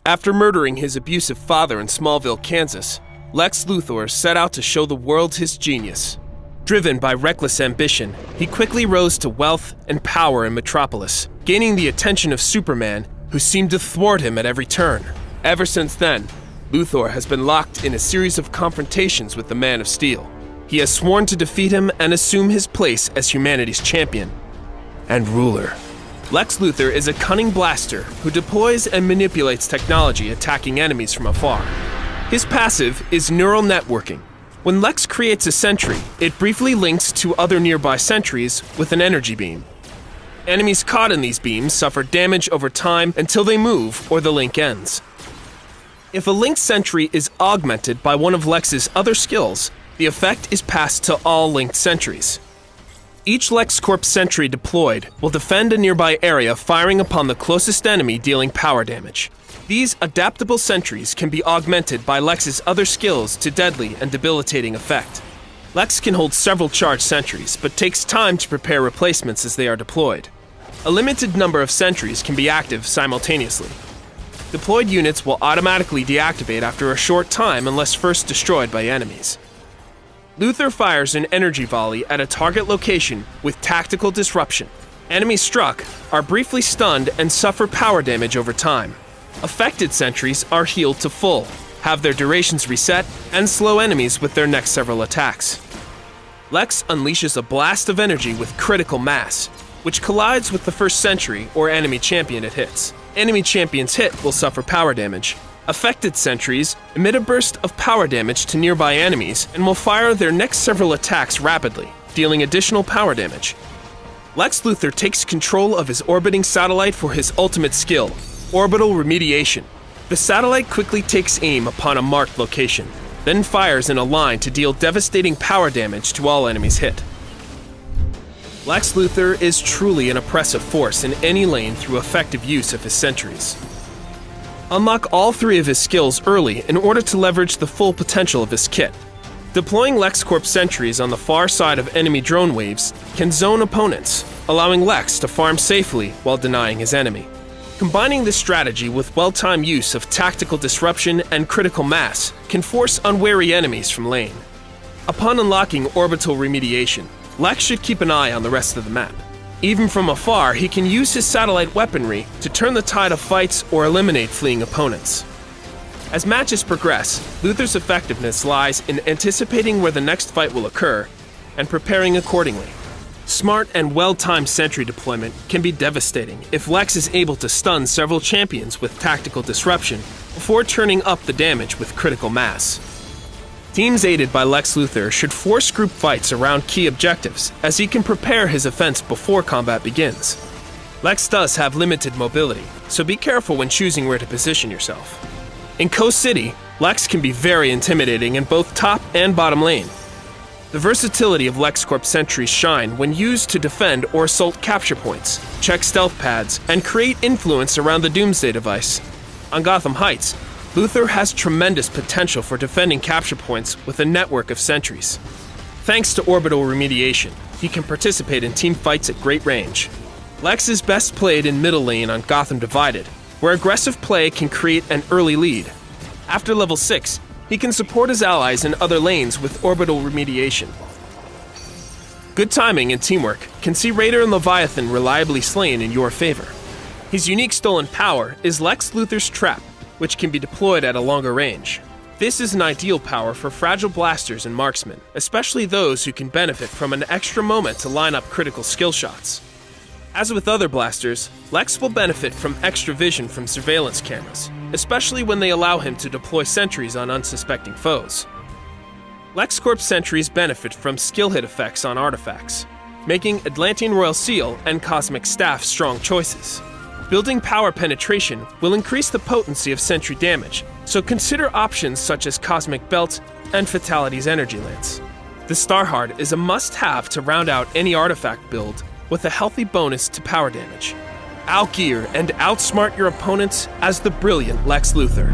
After murdering his abusive father in Smallville, Kansas, Lex Luthor set out to show the world his genius. Driven by reckless ambition, he quickly rose to wealth and power in Metropolis, gaining the attention of Superman, who seemed to thwart him at every turn. Ever since then, Luthor has been locked in a series of confrontations with the Man of Steel. He has sworn to defeat him and assume his place as humanity's champion and ruler. Lex Luthor is a cunning blaster who deploys and manipulates technology, attacking enemies from afar. His passive is neural networking. When Lex creates a sentry, it briefly links to other nearby sentries with an energy beam. Enemies caught in these beams suffer damage over time until they move or the link ends. If a linked sentry is augmented by one of Lex's other skills, the effect is passed to all linked sentries. Each LexCorp sentry deployed will defend a nearby area, firing upon the closest enemy, dealing power damage. These adaptable sentries can be augmented by Lex's other skills to deadly and debilitating effect. Lex can hold several charged sentries, but takes time to prepare replacements as they are deployed. A limited number of sentries can be active simultaneously. Deployed units will automatically deactivate after a short time unless first destroyed by enemies. Luthor fires an energy volley at a target location with tactical disruption. Enemies struck are briefly stunned and suffer power damage over time. Affected sentries are healed to full, have their durations reset, and slow enemies with their next several attacks. Lex unleashes a blast of energy with critical mass, which collides with the first sentry or enemy champion it hits. Enemy champions hit will suffer power damage. Affected sentries emit a burst of power damage to nearby enemies and will fire their next several attacks rapidly, dealing additional power damage. Lex Luthor takes control of his orbiting satellite for his ultimate skill, orbital remediation. The satellite quickly takes aim upon a marked location, then fires in a line to deal devastating power damage to all enemies hit. Lex Luthor is truly an oppressive force in any lane through effective use of his sentries. Unlock all three of his skills early in order to leverage the full potential of his kit. Deploying LexCorp sentries on the far side of enemy drone waves can zone opponents, allowing Lex to farm safely while denying his enemy. Combining this strategy with well-timed use of tactical disruption and critical mass can force unwary enemies from lane. Upon unlocking orbital remediation, Lex should keep an eye on the rest of the map. Even from afar, he can use his satellite weaponry to turn the tide of fights or eliminate fleeing opponents. As matches progress, Luthor's effectiveness lies in anticipating where the next fight will occur and preparing accordingly. Smart and well-timed sentry deployment can be devastating if Lex is able to stun several champions with tactical disruption before turning up the damage with critical mass. Teams aided by Lex Luthor should force group fights around key objectives, as he can prepare his offense before combat begins. Lex does have limited mobility, so be careful when choosing where to position yourself. In Coast City, Lex can be very intimidating in both top and bottom lane. The versatility of LexCorp sentries shine when used to defend or assault capture points, check stealth pads, and create influence around the Doomsday device. On Gotham Heights, Luthor has tremendous potential for defending capture points with a network of sentries. Thanks to orbital remediation, he can participate in team fights at great range. Lex is best played in middle lane on Gotham Divided, where aggressive play can create an early lead. After level 6, he can support his allies in other lanes with orbital remediation. Good timing and teamwork can see Raider and Leviathan reliably slain in your favor. His unique stolen power is Lex Luthor's Trap, which can be deployed at a longer range. This is an ideal power for fragile blasters and marksmen, especially those who can benefit from an extra moment to line up critical skill shots. As with other blasters, Lex will benefit from extra vision from surveillance cameras, especially when they allow him to deploy sentries on unsuspecting foes. LexCorp sentries benefit from skill hit effects on artifacts, making Atlantean Royal Seal and Cosmic Staff strong choices. Building power penetration will increase the potency of sentry damage, so consider options such as Cosmic Belt and Fatality's Energy Lance. The Starheart is a must-have to round out any artifact build with a healthy bonus to power damage. Outgear and outsmart your opponents as the brilliant Lex Luthor.